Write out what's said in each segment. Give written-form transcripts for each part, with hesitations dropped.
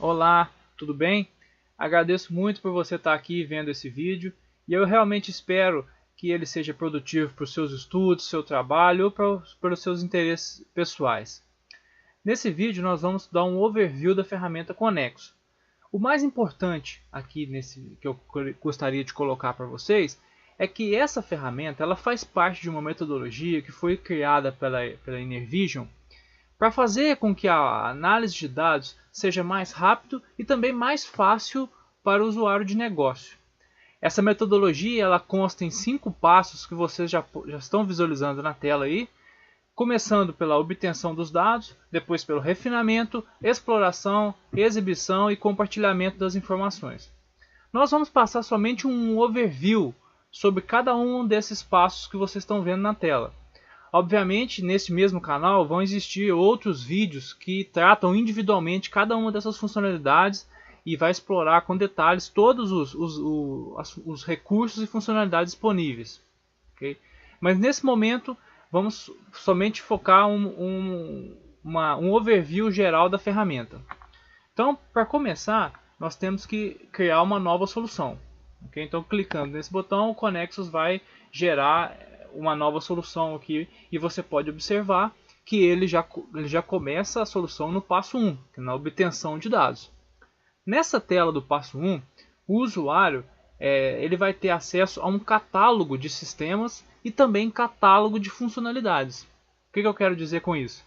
Olá, tudo bem? Agradeço muito por você estar aqui vendo esse vídeo e eu realmente espero que ele seja produtivo para os seus estudos, seu trabalho ou para os seus interesses pessoais. Nesse vídeo nós vamos dar um overview da ferramenta Conexo. O mais importante aqui que eu gostaria de colocar para vocês é que essa ferramenta ela faz parte de uma metodologia que foi criada pela InnerVision para fazer com que a análise de dados seja mais rápido e também mais fácil para o usuário de negócio. Essa metodologia ela consta em 5 passos que vocês já estão visualizando na tela aí, começando pela obtenção dos dados, depois pelo refinamento, exploração, exibição e compartilhamento das informações. Nós vamos passar somente um overview sobre cada um desses passos que vocês estão vendo na tela. Obviamente, nesse mesmo canal vão existir outros vídeos que tratam individualmente cada uma dessas funcionalidades e vai explorar com detalhes todos os recursos e funcionalidades disponíveis. Okay? Mas nesse momento vamos somente focar um overview geral da ferramenta. Então, para começar, nós temos que criar uma nova solução. Okay? Então, clicando nesse botão, o Conexus vai gerar uma nova solução aqui e você pode observar que ele já começa a solução no passo 1, que é na obtenção de dados. Nessa tela do passo 1, o usuário ele vai ter acesso a um catálogo de sistemas e também catálogo de funcionalidades. O que eu quero dizer com isso?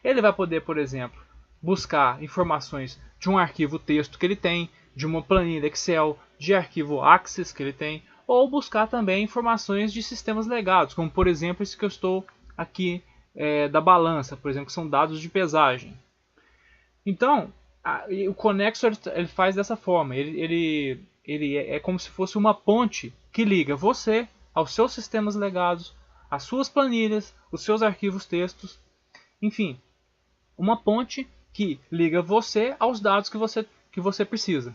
Ele vai poder, por exemplo, buscar informações de um arquivo texto que ele tem, de uma planilha Excel, de arquivo Access que ele tem, ou buscar também informações de sistemas legados, como por exemplo esse que eu estou aqui da balança, por exemplo, que são dados de pesagem. Então, o Conexo ele faz dessa forma, ele é como se fosse uma ponte que liga você aos seus sistemas legados, às suas planilhas, os seus arquivos textos, enfim, uma ponte que liga você aos dados que você precisa.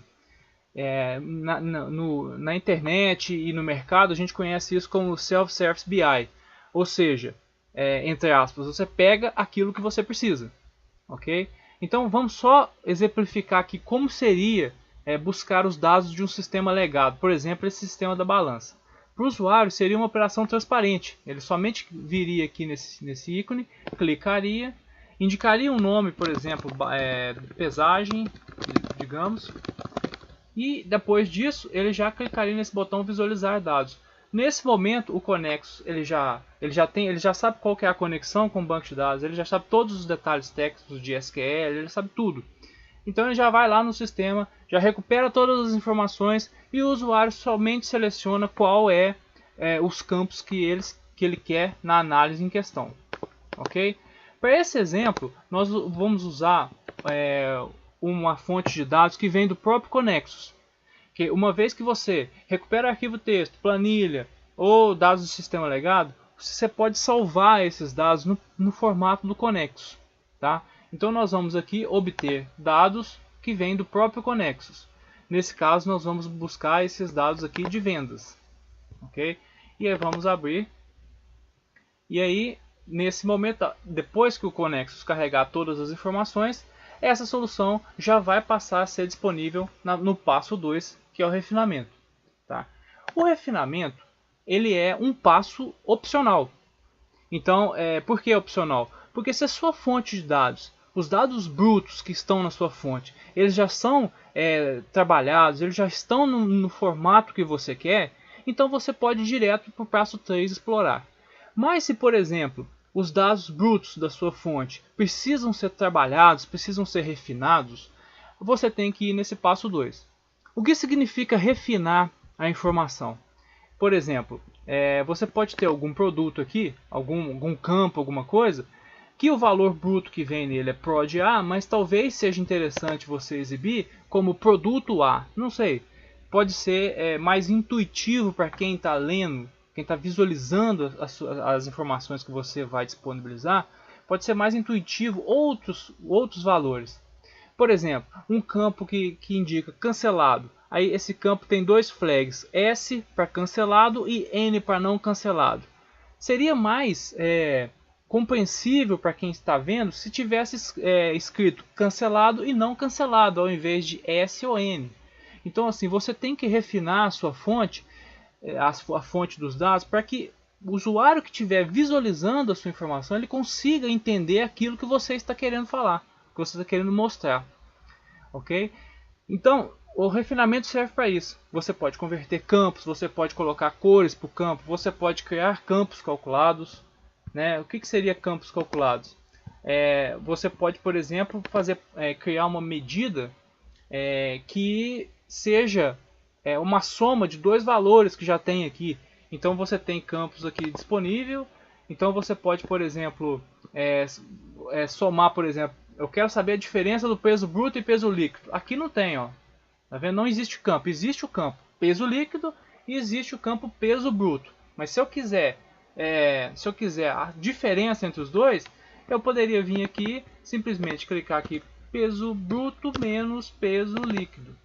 Na internet e no mercado a gente conhece isso como Self-Service BI, ou seja, entre aspas, você pega aquilo que você precisa, ok? Então vamos só exemplificar aqui como seria buscar os dados de um sistema legado, por exemplo, esse sistema da balança. Para o usuário seria uma operação transparente, ele somente viria aqui nesse ícone, clicaria, indicaria um nome, por exemplo, pesagem, digamos, e depois disso ele já clicaria nesse botão visualizar dados. Nesse momento o Conexus ele já sabe qual que é a conexão com o banco de dados, ele já sabe todos os detalhes técnicos de SQL, ele sabe tudo. Então ele já vai lá no sistema, já recupera todas as informações e o usuário somente seleciona qual os campos que ele quer na análise em questão. Ok? Para esse exemplo nós vamos usar uma fonte de dados que vem do próprio Conexus. Que uma vez que você recupera arquivo texto, planilha ou dados do sistema legado, você pode salvar esses dados no formato do Conexus. Tá? Então nós vamos aqui obter dados que vêm do próprio Conexus. Nesse caso nós vamos buscar esses dados aqui de vendas. Ok? E aí vamos abrir. E aí nesse momento, depois que o Conexus carregar todas as informações, essa solução já vai passar a ser disponível no passo 2, que é o refinamento. Tá? O refinamento ele é um passo opcional. Então, por que opcional? Porque se a sua fonte de dados, os dados brutos que estão na sua fonte, eles já são trabalhados, eles já estão no formato que você quer, então você pode ir direto para o passo 3 explorar. Mas se, por exemplo, os dados brutos da sua fonte precisam ser trabalhados, precisam ser refinados, você tem que ir nesse passo 2. O que significa refinar a informação? Por exemplo, você pode ter algum produto aqui, algum campo, alguma coisa, que o valor bruto que vem nele é PROD A, mas talvez seja interessante você exibir como produto A. Não sei, pode ser mais intuitivo para quem está lendo, quem está visualizando as informações que você vai disponibilizar, pode ser mais intuitivo outros valores. Por exemplo, um campo que indica cancelado. Aí esse campo tem dois flags, S para cancelado e N para não cancelado. Seria mais compreensível para quem está vendo se tivesse escrito cancelado e não cancelado, ao invés de S ou N. Então assim, você tem que refinar a sua fonte, a fonte dos dados, para que o usuário que estiver visualizando a sua informação, ele consiga entender aquilo que você está querendo falar, que você está querendo mostrar. Ok? Então, o refinamento serve para isso. Você pode converter campos, você pode colocar cores para o campo, você pode criar campos calculados. Né? O que seria campos calculados? Você pode, por exemplo, criar uma medida que seja uma soma de dois valores que já tem aqui. Então você tem campos aqui disponível. Então você pode, por exemplo, somar, por exemplo, eu quero saber a diferença do peso bruto e peso líquido. Aqui não tem, ó. Tá vendo? Não existe campo. Existe o campo peso líquido e existe o campo peso bruto. Mas se eu quiser a diferença entre os dois, eu poderia vir aqui, simplesmente clicar aqui peso bruto menos peso líquido.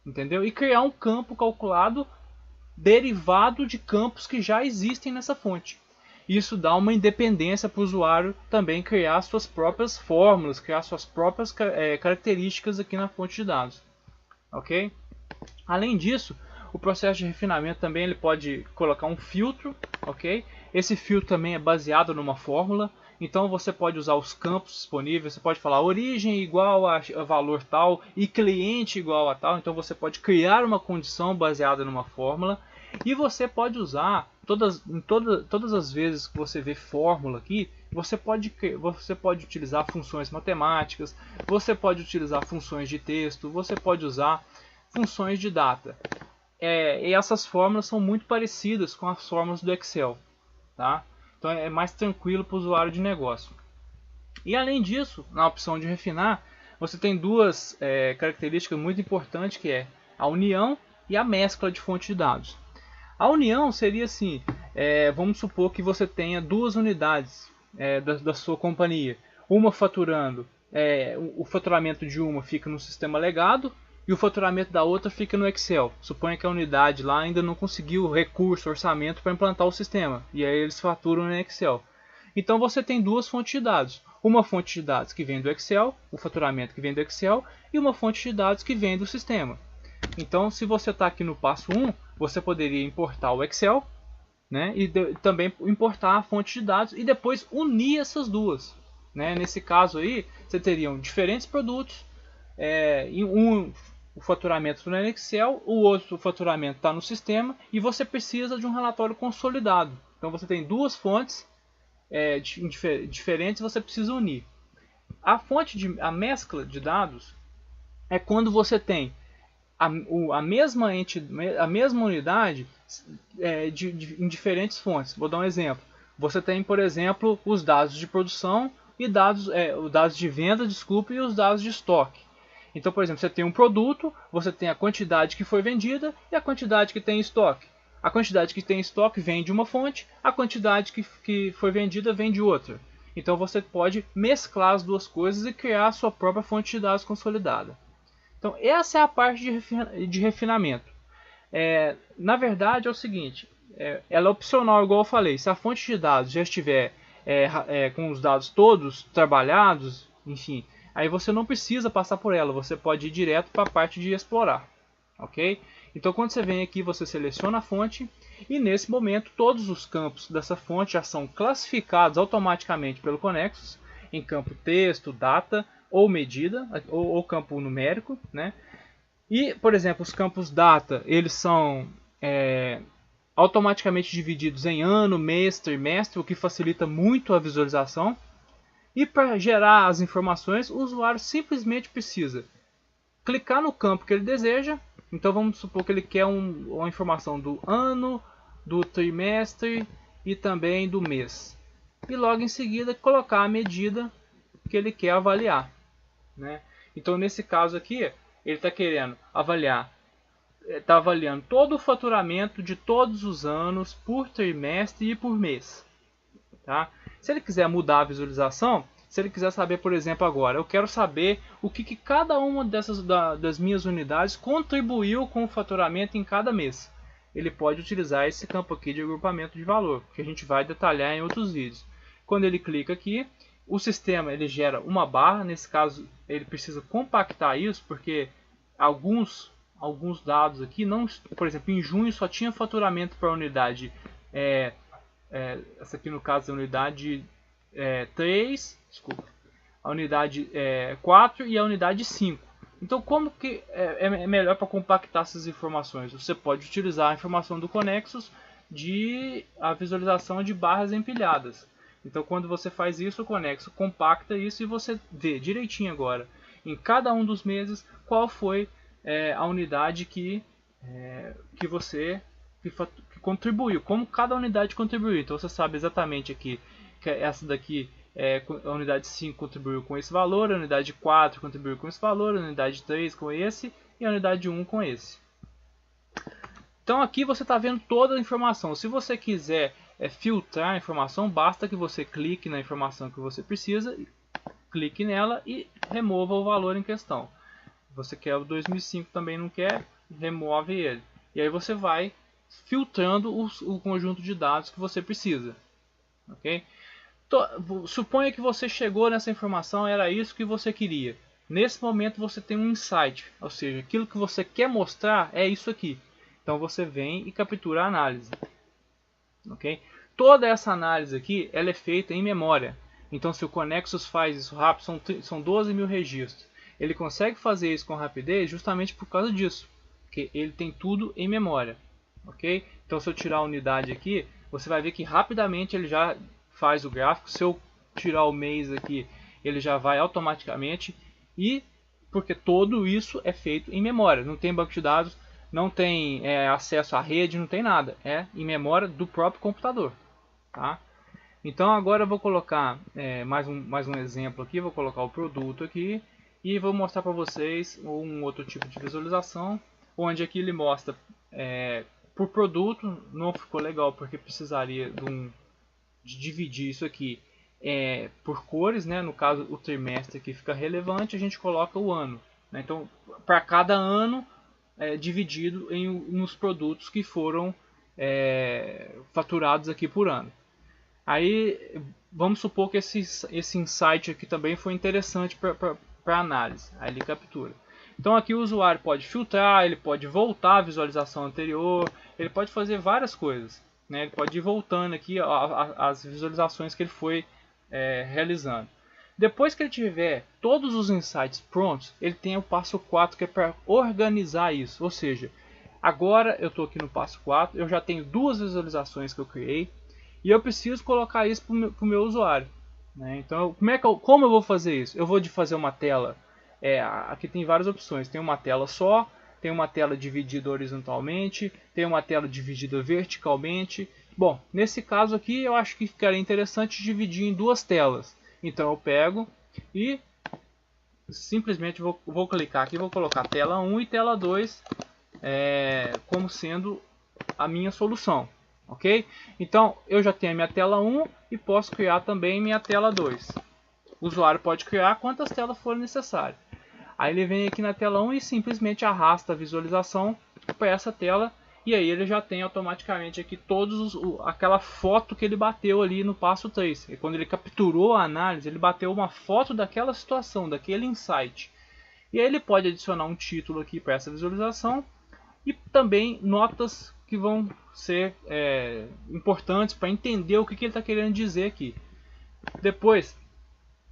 Entendeu? E criar um campo calculado derivado de campos que já existem nessa fonte. Isso dá uma independência para o usuário também criar suas próprias fórmulas, criar suas próprias características aqui na fonte de dados. Ok? Além disso, o processo de refinamento também ele pode colocar um filtro. Ok? Esse filtro também é baseado numa fórmula. Então você pode usar os campos disponíveis, você pode falar origem igual a valor tal e cliente igual a tal. Então você pode criar uma condição baseada numa fórmula. E você pode usar, todas as vezes que você vê fórmula aqui, você pode utilizar funções matemáticas, você pode utilizar funções de texto, você pode usar funções de data. E essas fórmulas são muito parecidas com as fórmulas do Excel. Tá? Então é mais tranquilo para o usuário de negócio. E além disso, na opção de refinar, você tem duas características muito importantes, que é a união e a mescla de fonte de dados. A união seria assim, vamos supor que você tenha duas unidades da sua companhia. Uma faturando, o faturamento de uma fica no sistema legado e o faturamento da outra fica no Excel. Suponha que a unidade lá ainda não conseguiu recurso, orçamento para implantar o sistema. E aí eles faturam no Excel. Então você tem duas fontes de dados. Uma fonte de dados que vem do Excel, o faturamento que vem do Excel, e uma fonte de dados que vem do sistema. Então se você está aqui no passo 1, você poderia importar o Excel, né, e também importar a fonte de dados e depois unir essas duas. Né? Nesse caso aí, você teria diferentes produtos, o faturamento está no Excel, o outro faturamento está no sistema e você precisa de um relatório consolidado. Então você tem duas fontes diferentes e você precisa unir. A mescla de dados é quando você tem a mesma unidade em diferentes fontes. Vou dar um exemplo. Você tem, por exemplo, os dados de produção e os dados de venda, e os dados de estoque. Então, por exemplo, você tem um produto, você tem a quantidade que foi vendida e a quantidade que tem em estoque. A quantidade que tem em estoque vem de uma fonte, a quantidade que foi vendida vem de outra. Então você pode mesclar as duas coisas e criar a sua própria fonte de dados consolidada. Então essa é a parte de refinamento. Na verdade é o seguinte, ela é opcional, igual eu falei. Se a fonte de dados já estiver com os dados todos trabalhados, enfim, aí você não precisa passar por ela, você pode ir direto para a parte de explorar. Ok? Então quando você vem aqui, você seleciona a fonte e nesse momento todos os campos dessa fonte já são classificados automaticamente pelo Connexus em campo texto, data ou medida, ou campo numérico. Né? E, por exemplo, os campos data, eles são automaticamente divididos em ano, mês, trimestre, o que facilita muito a visualização. E para gerar as informações, o usuário simplesmente precisa clicar no campo que ele deseja. Então vamos supor que ele quer uma informação do ano, do trimestre e também do mês. E logo em seguida colocar a medida que ele quer avaliar. Né? Então nesse caso aqui, ele está querendo avaliar, está avaliando todo o faturamento de todos os anos por trimestre e por mês. Tá? Se ele quiser mudar a visualização, se ele quiser saber, por exemplo, agora, eu quero saber o que cada uma das minhas unidades contribuiu com o faturamento em cada mês. Ele pode utilizar esse campo aqui de agrupamento de valor, que a gente vai detalhar em outros vídeos. Quando ele clica aqui, o sistema ele gera uma barra. Nesse caso, ele precisa compactar isso, porque alguns dados aqui, não, por exemplo, em junho só tinha faturamento para a unidade, essa aqui no caso é a unidade 3, desculpa, a unidade 4 e a unidade 5. Então, como que é melhor para compactar essas informações? Você pode utilizar a informação do Connexus de a visualização de barras empilhadas. Então, quando você faz isso, o Connexus compacta isso e você vê direitinho agora, em cada um dos meses, qual foi a unidade que contribuiu, como cada unidade contribuiu. Então, você sabe exatamente aqui que essa daqui, a unidade 5 contribuiu com esse valor, a unidade 4 contribuiu com esse valor, a unidade 3 com esse e a unidade 1 com esse. Então aqui você está vendo toda a informação. Se você quiser filtrar a informação, basta que você clique na informação que você precisa, clique nela e remova o valor em questão. Você quer o 2005 também não quer, remove ele. E aí você vai filtrando o conjunto de dados que você precisa. Ok? Suponha que você chegou nessa informação, era isso que você queria. Nesse momento você tem um insight, ou seja, aquilo que você quer mostrar é isso aqui. Então você vem e captura a análise. Okay? Toda essa análise aqui ela é feita em memória. Então se o Connexus faz isso rápido, são 12.000 registros. Ele consegue fazer isso com rapidez justamente por causa disso. Porque ele tem tudo em memória. Okay? Então se eu tirar a unidade aqui, você vai ver que rapidamente ele já faz o gráfico. Se eu tirar o mês aqui, ele já vai automaticamente. E porque tudo isso é feito em memória. Não tem banco de dados, não tem acesso à rede, não tem nada. É em memória do próprio computador. Tá? Então agora eu vou colocar mais um exemplo aqui. Vou colocar o produto aqui. E vou mostrar para vocês um outro tipo de visualização. Onde aqui ele mostra por produto. Não ficou legal porque precisaria de dividir isso aqui por cores, né? No caso o trimestre aqui fica relevante, a gente coloca o ano, né? Então para cada ano dividido nos produtos que foram faturados aqui por ano. Aí vamos supor que esse insight aqui também foi interessante para análise, aí ele captura. Então aqui o usuário pode filtrar, ele pode voltar à visualização anterior, ele pode fazer várias coisas, né? Ele pode ir voltando aqui as visualizações que ele foi realizando. Depois que ele tiver todos os insights prontos, ele tem o passo 4 que é para organizar isso. Ou seja, agora eu estou aqui no passo 4, eu já tenho duas visualizações que eu criei e eu preciso colocar isso para o meu usuário, né? Então como eu vou fazer isso? Eu vou fazer uma tela, aqui tem várias opções, tem uma tela só, tem uma tela dividida horizontalmente, tem uma tela dividida verticalmente. Bom, nesse caso aqui eu acho que ficaria interessante dividir em duas telas. Então eu pego e simplesmente vou clicar aqui, vou colocar tela 1 e tela 2 como sendo a minha solução. Ok? Então eu já tenho a minha tela 1 e posso criar também minha tela 2. O usuário pode criar quantas telas forem necessárias. Aí ele vem aqui na tela 1 e simplesmente arrasta a visualização para essa tela. E aí ele já tem automaticamente aqui aquela foto que ele bateu ali no passo 3. E quando ele capturou a análise, ele bateu uma foto daquela situação, daquele insight. E aí ele pode adicionar um título aqui para essa visualização. E também notas que vão ser importantes para entender o que ele está querendo dizer aqui. Depois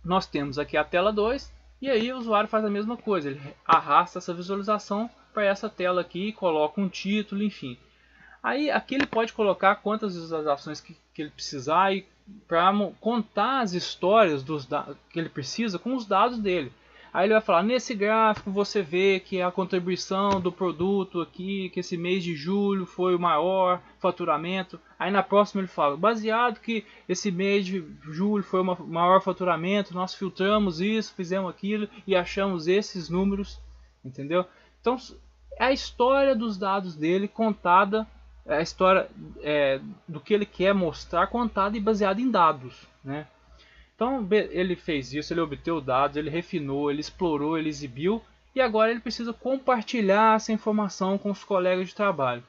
nós temos aqui a tela 2. E aí o usuário faz a mesma coisa. Ele arrasta essa visualização para essa tela aqui, coloca um título, enfim. Aí aqui ele pode colocar quantas visualizações que ele precisar e para contar as histórias que ele precisa com os dados dele. Aí ele vai falar, nesse gráfico você vê que a contribuição do produto aqui, que esse mês de julho foi o maior faturamento. Aí na próxima ele fala, baseado que esse mês de julho foi o maior faturamento, nós filtramos isso, fizemos aquilo e achamos esses números, entendeu? Então é a história dos dados dele contada, é a história do que ele quer mostrar contada e baseada em dados, né? Então ele fez isso, ele obteve dados, ele refinou, ele explorou, ele exibiu e agora ele precisa compartilhar essa informação com os colegas de trabalho.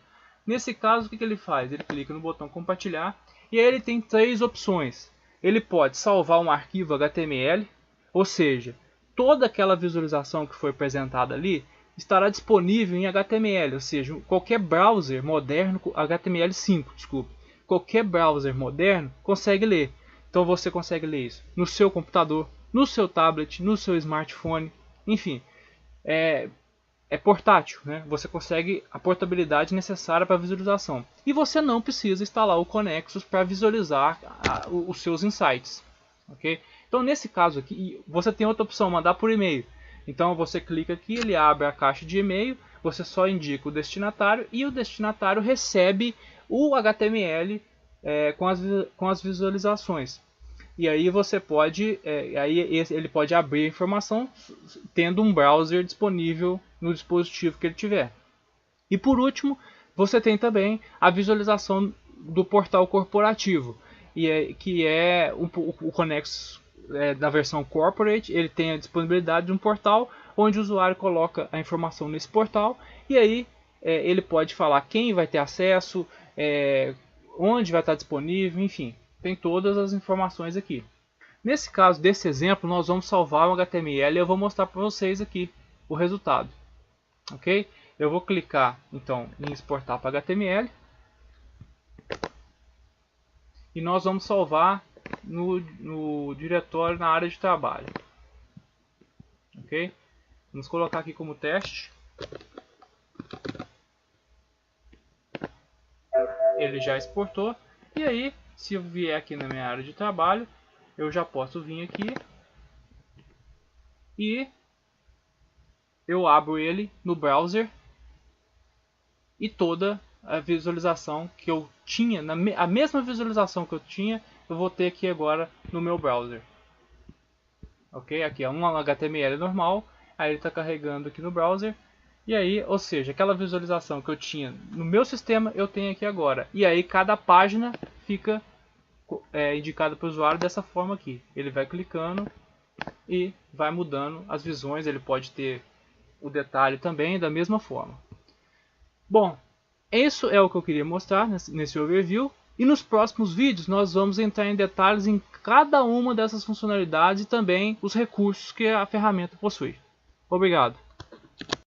Nesse caso o que ele faz? Ele clica no botão compartilhar e aí ele tem três opções. ele pode salvar um arquivo HTML, ou seja, toda aquela visualização que foi apresentada ali estará disponível em HTML, ou seja, qualquer browser moderno, HTML5, desculpe, qualquer browser moderno consegue ler. Então você consegue ler isso no seu computador, no seu tablet, no seu smartphone, enfim, é portátil, né? Você consegue a portabilidade necessária para visualização. E você não precisa instalar o Connexus para visualizar os seus insights. Okay? Então nesse caso aqui, você tem outra opção, mandar por e-mail. Então você clica aqui, ele abre a caixa de e-mail, você só indica o destinatário e o destinatário recebe o HTML com as visualizações. E aí você pode, ele pode abrir a informação tendo um browser disponível no dispositivo que ele tiver. E por último, você tem também a visualização do portal corporativo, que é o Connexus da versão Corporate. Ele tem a disponibilidade de um portal onde o usuário coloca a informação nesse portal e aí ele pode falar quem vai ter acesso, onde vai estar disponível, enfim. Tem todas as informações aqui. Nesse caso desse exemplo, nós vamos salvar um HTML e eu vou mostrar para vocês aqui o resultado. Ok? Eu vou clicar então em exportar para HTML e nós vamos salvar no diretório na área de trabalho. Ok? Vamos colocar aqui como teste. Ele já exportou e aí, se eu vier aqui na minha área de trabalho, eu já posso vir aqui e eu abro ele no browser e toda a visualização que eu tinha, a mesma visualização que eu tinha, eu vou ter aqui agora no meu browser. Ok? Aqui é um HTML normal, aí ele está carregando aqui no browser. E aí, ou seja, aquela visualização que eu tinha no meu sistema, eu tenho aqui agora. E aí cada página fica indicada para o usuário dessa forma aqui. Ele vai clicando e vai mudando as visões. Ele pode ter o detalhe também da mesma forma. Bom, isso é o que eu queria mostrar nesse overview. E nos próximos vídeos nós vamos entrar em detalhes em cada uma dessas funcionalidades e também os recursos que a ferramenta possui. Obrigado.